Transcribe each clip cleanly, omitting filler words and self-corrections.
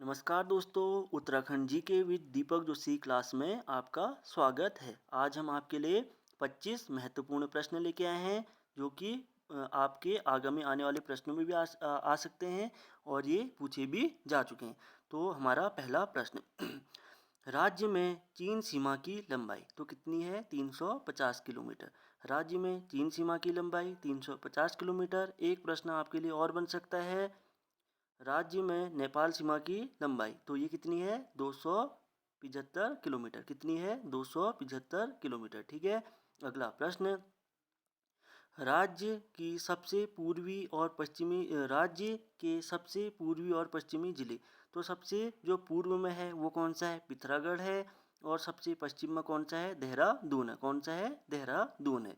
नमस्कार दोस्तों, उत्तराखंड जी के विद दीपक जोशी क्लास में आपका स्वागत है। आज हम आपके लिए 25 महत्वपूर्ण प्रश्न लेके आए हैं जो कि आपके आगामी आने वाले प्रश्नों में भी आ सकते हैं और ये पूछे भी जा चुके हैं। तो हमारा पहला प्रश्न राज्य में चीन सीमा की लंबाई तो कितनी है? 350 किलोमीटर। राज्य में चीन सीमा की लंबाई 350 किलोमीटर। एक प्रश्न आपके लिए और बन सकता है, राज्य में नेपाल सीमा की लंबाई तो ये कितनी है? 275 किलोमीटर। कितनी है? 275 किलोमीटर। ठीक है। अगला प्रश्न, राज्य के सबसे पूर्वी और पश्चिमी जिले तो सबसे जो पूर्व में है वो कौन सा है? पिथौरागढ़ है। और सबसे पश्चिम में कौन सा है? देहरादून है। कौन सा है? देहरादून है।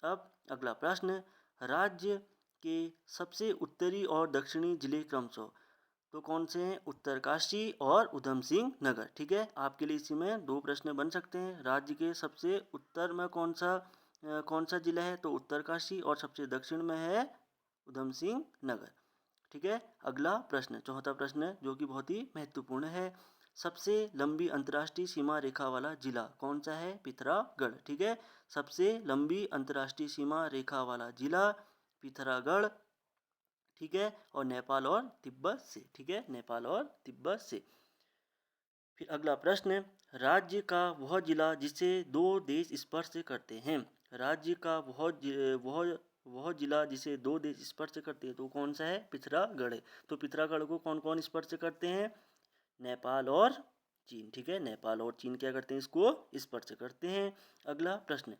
अब अगला प्रश्न, राज्य के सबसे उत्तरी और दक्षिणी जिले क्रमशः तो कौन से हैं? उत्तरकाशी और उधम सिंह नगर। ठीक है। आपके लिए इसी में दो प्रश्न बन सकते हैं। राज्य के सबसे उत्तर में कौन सा जिला है? तो उत्तरकाशी। और सबसे दक्षिण में है उधम सिंह नगर। ठीक है। अगला प्रश्न, चौथा प्रश्न जो कि बहुत ही महत्वपूर्ण है, सबसे लंबी अंतर्राष्ट्रीय सीमा रेखा वाला जिला कौन सा है? पिथौरागढ़। ठीक है। सबसे लंबी अंतर्राष्ट्रीय सीमा रेखा वाला जिला पिथौरागढ़। ठीक है। और नेपाल और तिब्बत से। ठीक है। नेपाल और तिब्बत से। फिर अगला प्रश्न, राज्य का वह जिला जिसे दो देश स्पर्श करते हैं। राज्य का वह जिला जिसे दो देश स्पर्श करते हैं तो कौन सा है? पिथौरागढ़ है। तो पिथौरागढ़ को कौन कौन स्पर्श करते हैं? नेपाल और चीन। ठीक है। नेपाल और चीन क्या करते हैं? इसको स्पर्श करते हैं। अगला प्रश्न,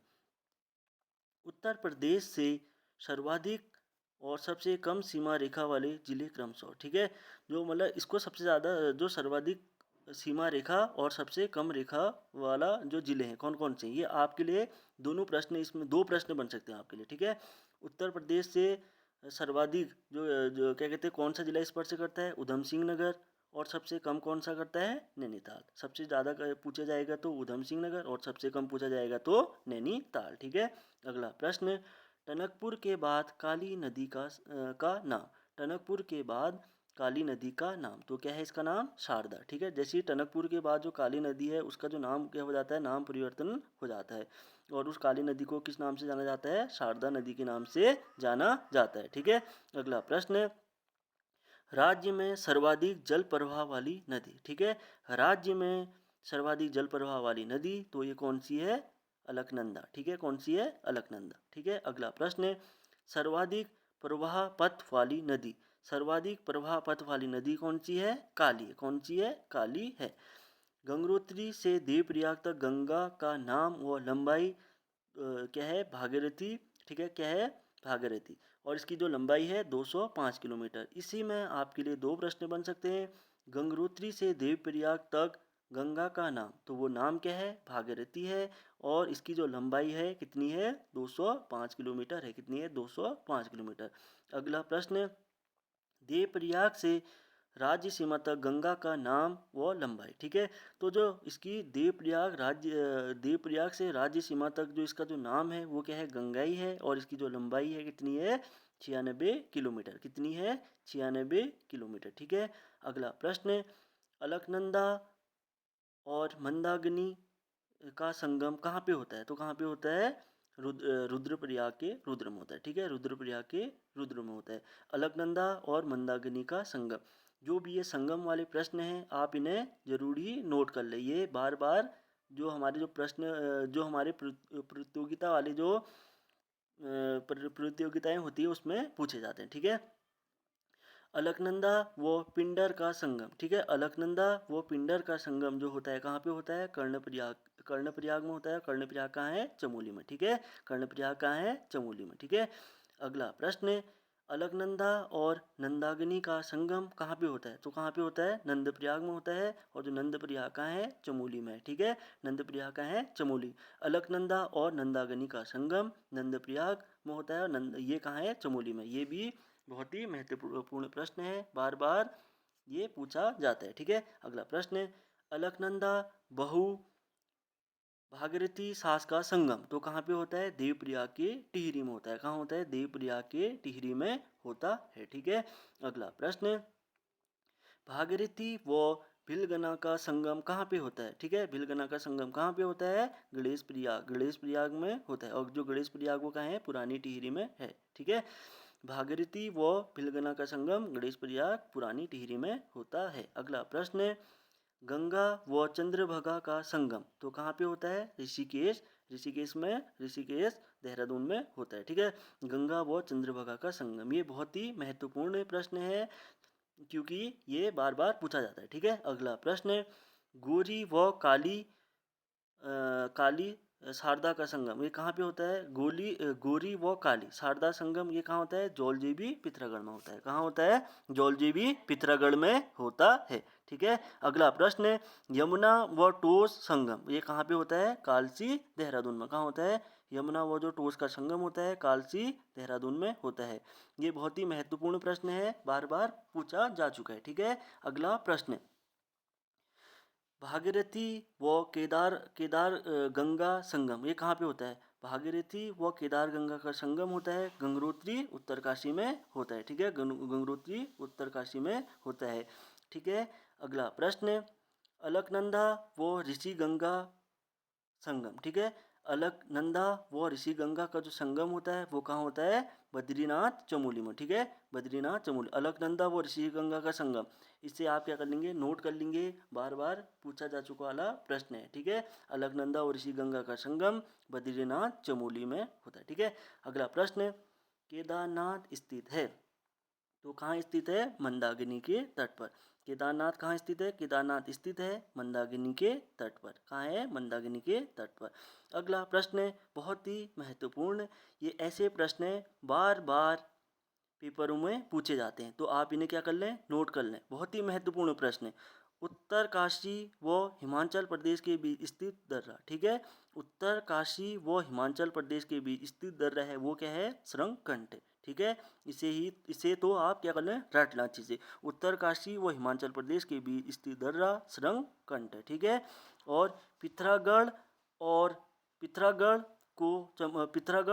उत्तर प्रदेश से सर्वाधिक और सबसे कम सीमा रेखा वाले जिले क्रमशः। ठीक है। जो मतलब इसको सबसे ज़्यादा जो सर्वाधिक सीमा रेखा और सबसे कम रेखा वाला जो जिले हैं कौन कौन से, ये आपके लिए दोनों प्रश्न, इसमें दो प्रश्न बन सकते हैं आपके लिए। ठीक है। उत्तर प्रदेश से सर्वाधिक जो क्या कहते हैं कौन सा जिला स्पर्श करता है? उधम सिंह नगर। और सबसे कम कौन सा करता है? नैनीताल। सबसे ज़्यादा पूछा जाएगा तो उधम सिंह नगर और सबसे कम पूछा जाएगा तो नैनीताल। ठीक है। अगला प्रश्न, टनकपुर के बाद काली नदी का नाम। टनकपुर के बाद काली नदी का नाम तो क्या है? इसका नाम शारदा। ठीक है। जैसे टनकपुर के बाद जो काली नदी है उसका जो नाम क्या हो जाता है? नाम परिवर्तन हो जाता है। और उस काली नदी को किस नाम से जाना जाता है? शारदा नदी के नाम से जाना जाता है। ठीक है। अगला प्रश्न, राज्य में सर्वाधिक जल प्रवाह वाली नदी। ठीक है। राज्य में सर्वाधिक जल प्रवाह वाली नदी तो ये कौन सी है? अलकनंदा। ठीक है। कौन सी है? अलकनंदा। ठीक है। अगला प्रश्न, सर्वाधिक प्रवाह पथ वाली नदी। सर्वाधिक प्रवाह पथ वाली नदी कौन सी है? काली है। कौन सी है? काली है। गंगोत्री से देवप्रयाग तक गंगा का नाम व लंबाई क्या है? भागीरथी। ठीक है। क्या है? भागीरथी। और इसकी जो लंबाई है 205 किलोमीटर। इसी में आपके लिए दो प्रश्न बन सकते हैं। गंगोत्री से देवप्रयाग तक गंगा का नाम तो वो नाम क्या है? भागीरथी है। और इसकी जो लंबाई है कितनी है? 205 किलोमीटर है। कितनी है? 205 किलोमीटर। अगला प्रश्न, देवप्रयाग से राज्य सीमा तक गंगा का नाम व लंबाई। ठीक है। तो जो इसकी देवप्रयाग से राज्य सीमा तक जो इसका जो नाम है वो क्या है? गंगा ही है। और इसकी जो लंबाई है कितनी है? 96 किलोमीटर। कितनी है? 96 किलोमीटर। ठीक है। अगला प्रश्न, अलकनंदा और मंदाकिनी का संगम कहाँ पे होता है? तो कहाँ पे होता है? रुद्रप्रयाग के रुद्र में होता है। ठीक है। रुद्रप्रयाग के रुद्र में होता है अलकनंदा और मंदाकिनी का संगम। जो भी ये संगम वाले प्रश्न हैं आप इन्हें जरूर ही नोट कर ले। ये बार बार जो हमारे जो प्रश्न जो हमारे प्रतियोगिता वाले जो प्रतियोगिताएं होती है उसमें पूछे जाते हैं। ठीक है। अलकनंदा व पिंडर का संगम। ठीक है। अलकनंदा व पिंडर का संगम जो होता है कहाँ पे होता है? कर्णप्रयाग। कर्णप्रयाग में होता है। कर्णप्रयाग कहाँ है? चमोली में। ठीक है। कर्णप्रयाग कहाँ है? चमोली में। ठीक है। अगला प्रश्न, अलकनंदा और नंदाकिनी का संगम कहाँ पे होता है? तो कहाँ पे होता है? नंदप्रयाग में होता है। और जो नंदप्रयाग कहाँ है? चमोली में। ठीक है। नंदप्रयाग कहाँ है? चमोली। अलकनंदा और नंदाकिनी का संगम नंदप्रयाग में होता है और ये कहाँ है? चमोली में। ये भी बहुत ही महत्वपूर्ण प्रश्न है, बार बार ये पूछा जाता है। ठीक है। अगला प्रश्न, अलकनंदा बहु भागीरथी सास का संगम तो कहाँ पे होता है? देवप्रयाग के टिहरी में होता है। कहाँ होता है? देवप्रयाग के टिहरी में होता है। ठीक है। अगला प्रश्न, भागीरथी व भिलगना का संगम कहाँ पे होता है? ठीक है, भिलगना का संगम कहाँ पे होता है? गणेश प्रयाग में होता है। और जो गणेश प्रयाग वो कहाँ है? पुरानी टिहरी में है। ठीक है, भागीरथी व भिलगना का संगम गणेश प्रयाग पुरानी टिहरी में होता है। अगला प्रश्न, गंगा व चंद्रभागा का संगम तो कहाँ पे होता है? ऋषिकेश देहरादून में होता है। ठीक है, गंगा व चंद्रभागा का संगम, ये बहुत ही महत्वपूर्ण प्रश्न है क्योंकि ये बार बार पूछा जाता है। ठीक है, अगला प्रश्न, गोरी व काली शारदा का संगम ये कहाँ पे होता है? गोरी व काली शारदा संगम ये कहाँ होता है? जौलजीबी पिथौरागढ़ में होता है। कहाँ होता है? जौलजीबी पिथौरागढ़ में होता है। ठीक है, अगला प्रश्न, यमुना व टोस संगम ये कहाँ पे होता है? कालसी देहरादून में। कहाँ होता है? यमुना व जो टोस का संगम होता है कालसी देहरादून में होता है। ये बहुत ही महत्वपूर्ण प्रश्न है, बार बार पूछा जा चुका है। ठीक है, अगला प्रश्न, भागीरथी व केदार गंगा संगम ये कहाँ पे होता है? भागीरथी व केदार गंगा का संगम होता है गंगोत्री उत्तरकाशी में होता है। ठीक है, गंगोत्री उत्तरकाशी में होता है। ठीक है, अगला प्रश्न, अलकनंदा व ऋषि गंगा संगम। ठीक है, अलकनंदा व ऋषि गंगा का जो संगम होता है वो कहाँ होता है? बद्रीनाथ चमोली में। ठीक है, बद्रीनाथ चमोली, अलकनंदा व ऋषि गंगा का संगम, इससे आप क्या कर लेंगे? नोट कर लेंगे, बार बार पूछा जा चुका वाला प्रश्न है। ठीक है, अलकनंदा और ऋषि गंगा का संगम बद्रीनाथ चमोली में होता है। ठीक है, अगला प्रश्न, केदारनाथ स्थित है तो कहाँ स्थित है? मंदाकिनी के तट पर। केदारनाथ कहाँ स्थित है? केदारनाथ स्थित है मंदाकिनी के तट पर। कहाँ है? मंदाकिनी के तट पर। अगला प्रश्न बहुत ही महत्वपूर्ण, ये ऐसे प्रश्न बार बार पेपरों में पूछे जाते हैं तो आप इन्हें क्या कर लें? नोट कर लें। बहुत ही महत्वपूर्ण प्रश्न, उत्तरकाशी व हिमाचल प्रदेश के बीच स्थित दर्रा। ठीक है, उत्तरकाशी व हिमाचल प्रदेश के बीच स्थित दर्रा है वो क्या है? शृंगकंठ। ठीक है, इसे तो आप क्या कर लें? रट लें अच्छे से। उत्तरकाशी व हिमाचल प्रदेश के बीच स्थित दर्रा शृंगकंठ। ठीक है, और पिथौरागढ़ और पिथौरागढ़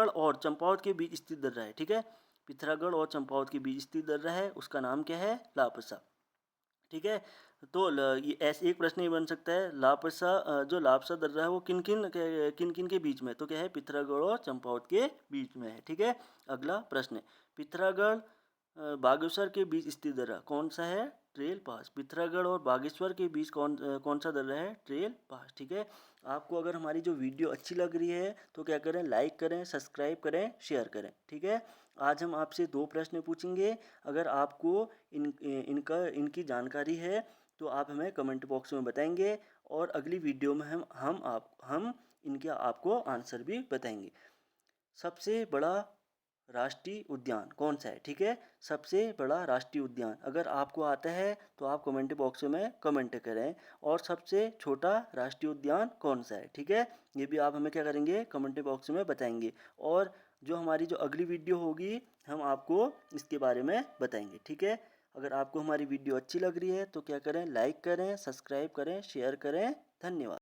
और चंपावत के बीच स्थित दर्रा है। ठीक है, पिथौरागढ़ और चंपावत के बीच स्थित दर्रा है उसका नाम क्या है? लापसा। ठीक है, तो ये ऐसे एक प्रश्न ये बन सकता है, जो लापसा दर्रा है वो किन किन के बीच में? तो क्या है? पिथौरागढ़ और चंपावत के बीच में है। ठीक है, अगला प्रश्न, पिथौरागढ़ बागेश्वर के बीच स्थित दर्रा कौन सा है? ट्रेल पास। पिथौरागढ़ और बागेश्वर के बीच कौन सा दर्रा है? ट्रेल पास। ठीक है, आपको अगर हमारी जो वीडियो अच्छी लग रही है तो क्या करें? लाइक करें, सब्सक्राइब करें, शेयर करें। ठीक है, आज हम आपसे 2 प्रश्न पूछेंगे। अगर आपको इनकी जानकारी है तो आप हमें कमेंट बॉक्स में बताएंगे और अगली वीडियो में हम इनके आपको आंसर भी बताएंगे। सबसे बड़ा राष्ट्रीय उद्यान कौन सा है? ठीक है, सबसे बड़ा राष्ट्रीय उद्यान अगर आपको आता है तो आप कमेंट बॉक्स में कमेंट करें। और सबसे छोटा राष्ट्रीय उद्यान कौन सा है? ठीक है, ये भी आप हमें क्या करेंगे? कमेंट बॉक्स में बताएंगे। और जो हमारी जो अगली वीडियो होगी हम आपको इसके बारे में बताएंगे। ठीक है, अगर आपको हमारी वीडियो अच्छी लग रही है तो क्या करें? लाइक करें, सब्सक्राइब करें, शेयर करें। धन्यवाद।